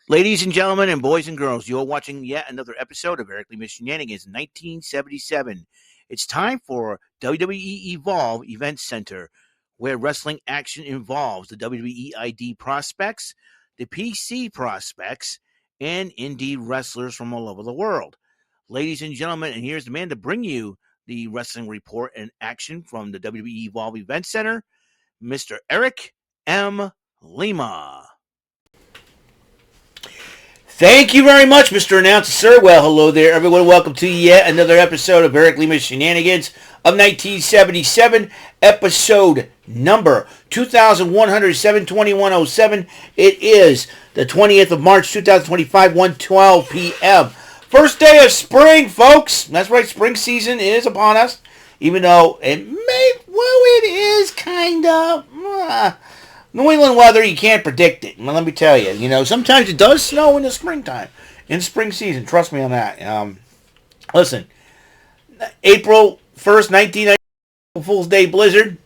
Ladies and gentlemen, and boys and girls, you're watching yet another episode of Eric Lima Shenanigans 1977. It's time for WWE Evolve Event Center, where wrestling action involves the WWE ID prospects, the PC prospects, and indie wrestlers from all over the world. Ladies and gentlemen, and here's the man to bring you the wrestling report and action from the WWE Evolve Event Center, Mr. Eric M. Lima. Thank you very much, Mr. Announcer, sir. Well, hello there, everyone. Welcome to yet another episode of Eric Lima Shenanigans of 1977, episode number 2107-2107. It is the 20th of March, 2025, 1:12 p.m. First day of spring, folks. That's right, spring season is upon us, even though it is kind of... New England weather, you can't predict it. Well, let me tell you, sometimes it does snow in the springtime, in spring season. Trust me on that. Listen, April 1st, 1990, Fool's Day blizzard,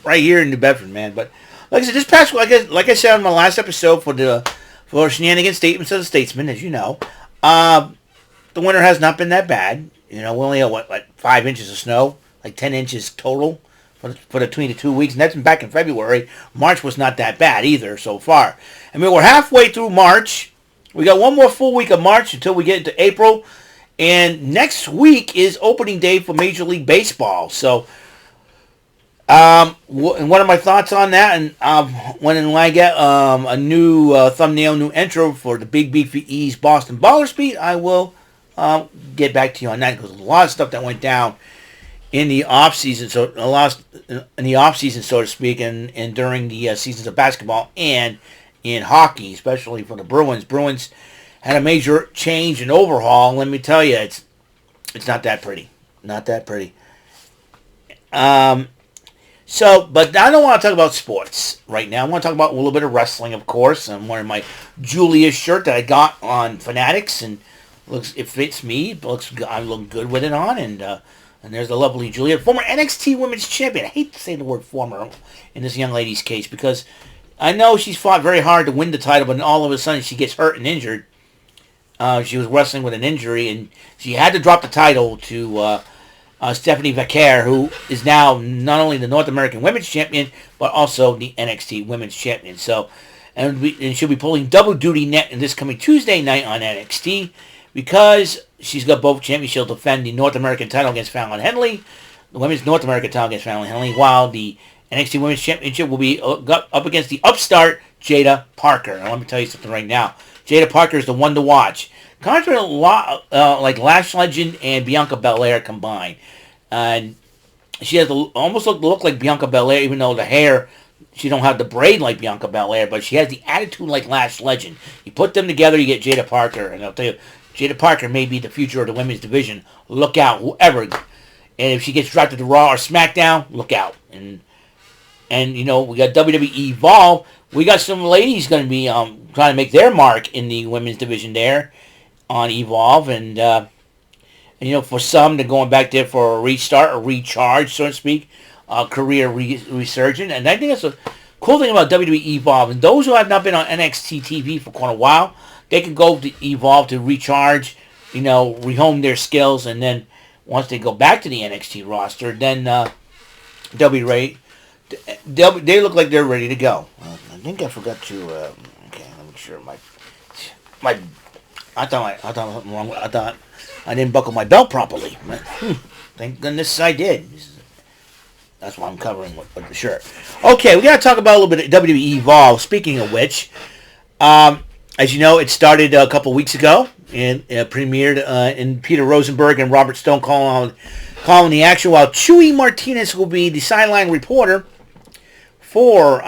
right here in New Bedford, man. But like I said, this past, like I said on my last episode for Shenanigans Statements of the Statesman, as you know, the winter has not been that bad. We only have, what 5 inches of snow, like 10 inches total. For between the 2 weeks, and that's back in February. March was not that bad either so far. I mean, we're halfway through March. We got one more full week of March until we get into April. And next week is opening day for Major League Baseball. So, and what are my thoughts on that? And when I get a new thumbnail, new intro for the Big Beefy E's Boston Baller Speed, I will get back to you on that. Because there's a lot of stuff that went down in the off season, so to speak, and during the seasons of basketball and in hockey, especially for the Bruins. Bruins had a major change and overhaul. Let me tell you, it's not that pretty, not that pretty. But I don't want to talk about sports right now. I want to talk about a little bit of wrestling, of course. I'm wearing my Julius shirt that I got on Fanatics, and it fits me. I look good with it on, and there's the lovely Julia, former NXT Women's Champion. I hate to say the word former in this young lady's case because I know she's fought very hard to win the title, but all of a sudden she gets hurt and injured. She was wrestling with an injury, and she had to drop the title to Stephanie Vaquer, who is now not only the North American Women's Champion, but also the NXT Women's Champion. So, and she'll be pulling double duty net in this coming Tuesday night on NXT. Because she's got both champions, she'll defend the North American title against Fallon Henley, the Women's North American title against Fallon Henley, while the NXT Women's Championship will be up against the upstart Jada Parker. And let me tell you something right now. Jada Parker is the one to watch. Contrary to a lot, like Lash Legend and Bianca Belair combined. And she has almost look like Bianca Belair, even though the hair, she don't have the braid like Bianca Belair, but she has the attitude like Lash Legend. You put them together, you get Jada Parker, and I'll tell you, Jada Parker may be the future of the women's division. Look out, whoever. And if she gets dropped to the Raw or SmackDown, look out. And we got WWE Evolve. We got some ladies going to be trying to make their mark in the women's division there on Evolve. And for some, they're going back there for a restart, a recharge, so to speak, career resurgence. And I think that's a cool thing about WWE Evolve. And those who have not been on NXT TV for quite a while, they can go to Evolve to recharge, rehome their skills, and then once they go back to the NXT roster, then they look like they're ready to go. I think I forgot to. Okay, let me make sure I thought something wrong. I thought I didn't buckle my belt properly. Thank goodness I did. That's why I'm covering with the shirt. Okay, we got to talk about a little bit of WWE Evolve. Speaking of which, as you know, it started a couple weeks ago and premiered in Peter Rosenberg and Robert Stone calling the action, while Chewy Martinez will be the sideline reporter for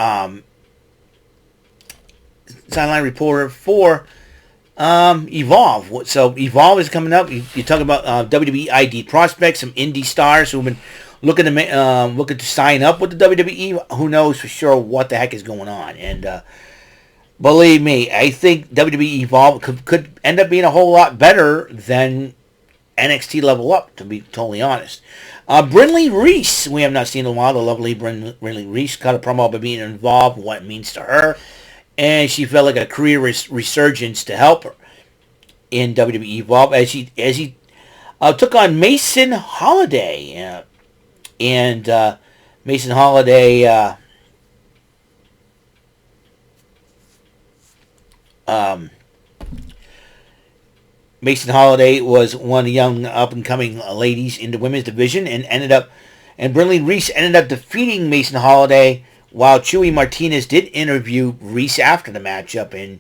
Evolve. So Evolve is coming up. You talk about WWE ID prospects, some indie stars who've been looking to sign up with the WWE. Who knows for sure what the heck is going on? And believe me, I think WWE Evolve could end up being a whole lot better than NXT Level Up, to be totally honest. Brinley Reece, we have not seen in a while. The lovely Brinley Reece cut a promo about being involved, what it means to her. and she felt like a career resurgence to help her in WWE Evolve as he took on Mason Holiday, and Mason Holiday. Um, Mason Holiday was one of the young up and coming ladies in the women's division, and Brinley Reece ended up defeating Mason Holiday. While Chewy Martinez did interview Reece after the matchup, and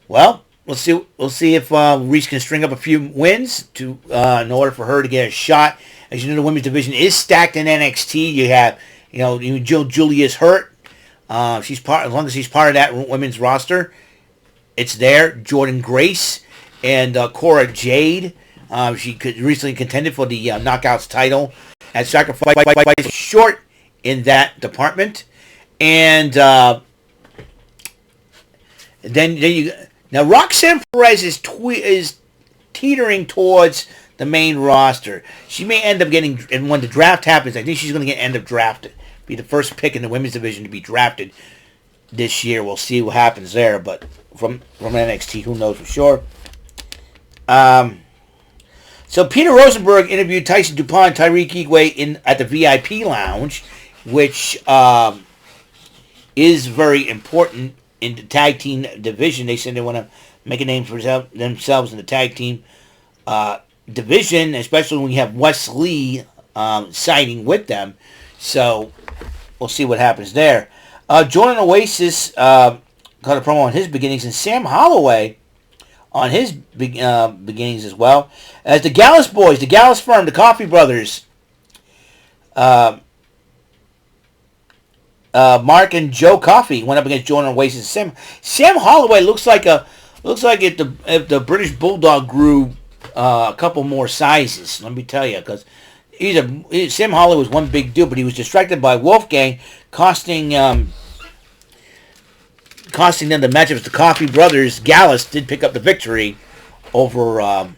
well, we'll see if Reece can string up a few wins to in order for her to get a shot. As you know, the women's division is stacked in NXT. You have Jill Julia's hurt. She's part as long as she's part of that women's roster. It's there. Jordan Grace and Cora Jade. She recently contended for the Knockouts title at Sacrifice. Short in that department, and then you now Roxanne Perez is teetering towards the main roster. She may end up getting, and when the draft happens, I think she's going to end up drafted. Be the first pick in the women's division to be drafted this year. We'll see what happens there, but from NXT, who knows for sure. So Peter Rosenberg interviewed Tyson DuPont and Tyreek Igwe at the VIP lounge, which is very important in the tag team division. They said they want to make a name for themselves in the tag team division, especially when you have Wes Lee siding with them. So we'll see what happens there. Jordan Oasis got a promo on his beginnings, and Sam Holloway on his beginnings as well. As the Gallus boys, the Gallus firm, the Coffee Brothers, Mark and Joe Coffey went up against Jordan Oasis. Sam Holloway looks like if the British Bulldog grew a couple more sizes. Let me tell you, because Sam Holloway was one big dude, but he was distracted by Wolfgang, costing them the matchup. The Coffey Brothers. Gallus did pick up the victory over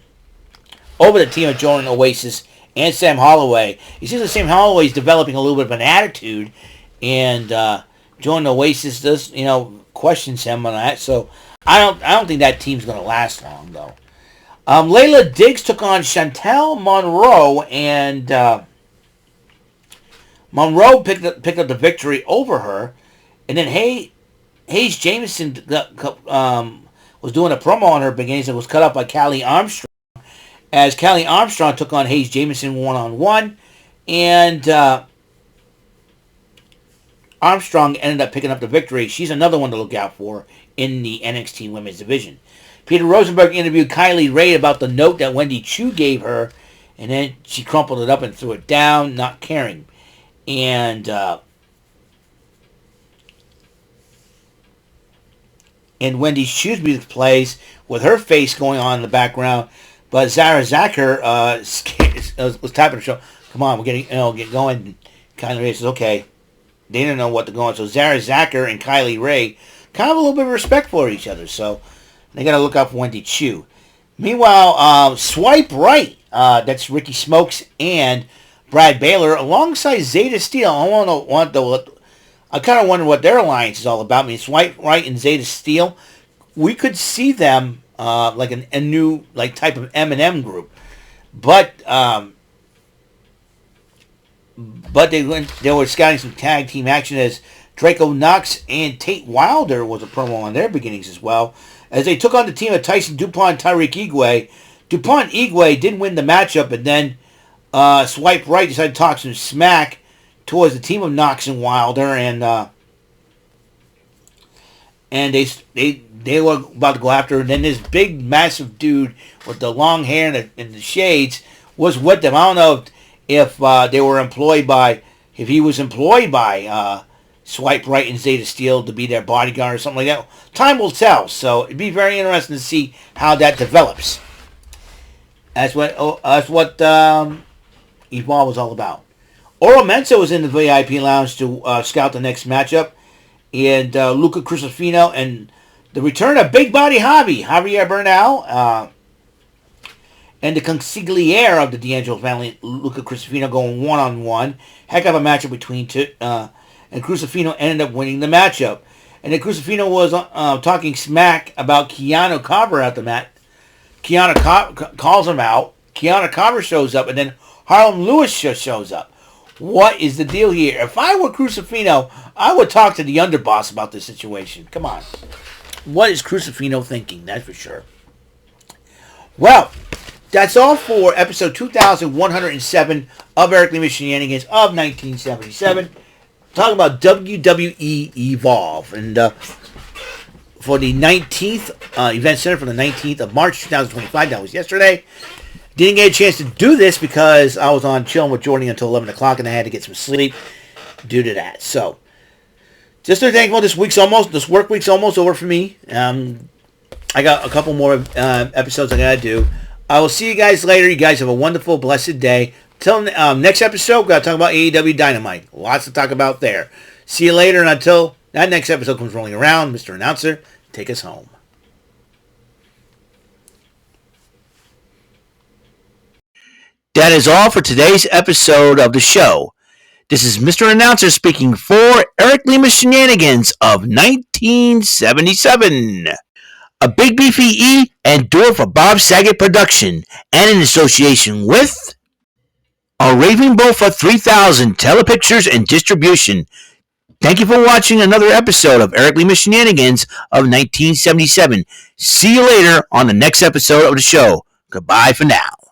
the team of Jordan Oasis and Sam Holloway. It seems that Sam Holloway is developing a little bit of an attitude, and Jordan Oasis does questions him on that. So I don't think that team's going to last long though. Layla Diggs took on Chantel Monroe, and Monroe picked up the victory over her, and then Hayes Jamison was doing a promo on her beginnings and was cut off by Callie Armstrong, as Callie Armstrong took on Hayes Jamison one-on-one, and Armstrong ended up picking up the victory. She's another one to look out for in the NXT Women's Division. Peter Rosenberg interviewed Kylie Rae about the note that Wendy Choo gave her, and then she crumpled it up and threw it down, not caring. And Wendy Choo's music plays with her face going on in the background, but Zara Zacher was tapping her shoulder. Come on, we're getting get going. And Kylie Rae says, okay. They didn't know what to go on. So Zara Zacher and Kylie Rae kind of a little bit of respect for each other. So they got to look out for Wendy Choo. Meanwhile, Swipe Right, that's Ricky Smokes and Brad Baylor, alongside Zeta Steel. I kind of wonder what their alliance is all about. I mean, Swipe Right and Zeta Steel, we could see them like a new type of M&M group, but they were scouting some tag team action, as Draco Knox and Tate Wilder was a promo on their beginnings as well, as they took on the team of Tyson DuPont and Tyreek Igwe. DuPont Igwe did win the matchup, and then Swipe Right decided to talk some smack towards the team of Knox and Wilder, and they were about to go after her. And then this big, massive dude with the long hair and the shades was with them. I don't know if they were employed by, if he was employed by Swipe Right and Zeta Steel to be their bodyguard or something like that. Time will tell. So it'd be very interesting to see how that develops. That's what Evolve was all about. Oro Mensah was in the VIP lounge to scout the next matchup, and Luca Crusifino and the return of Big Body Javier Bernal, and the consigliere of the D'Angelo family, Luca Crusifino, going one-on-one. Heck of a matchup between two, and Crusifino ended up winning the matchup. and then Crusifino was talking smack about Keanu Carver at the mat. Keanu calls him out. Keanu Carver shows up, and then Harlem Lewis shows up. What is the deal here? If I were Crusifino, I would talk to the underboss about this situation. Come on. What is Crusifino thinking? That's for sure. Well, that's all for episode 2107 of Eric Lima Shenanigans of 1977. Talking about WWE Evolve. And for the 19th event center for the 19th of March 2025, that was yesterday. Didn't get a chance to do this because I was on chilling with Jordan until 11 o'clock and I had to get some sleep due to that. So, just to thankful, this work week's almost over for me. I got a couple more episodes I gotta do. I will see you guys later. You guys have a wonderful, blessed day. Till next episode, we're gonna talk about AEW Dynamite. Lots to talk about there. See you later, and until that next episode comes rolling around, Mr. Announcer, take us home. That is all for today's episode of the show. This is Mr. Announcer speaking for Eric Lima Shenanigans of 1977. A Big Beefy E and door for Bob Saget production, and in association with a Raving Bull for 3000 Telepictures and Distribution. Thank you for watching another episode of Eric Lima Shenanigans of 1977. See you later on the next episode of the show. Goodbye for now.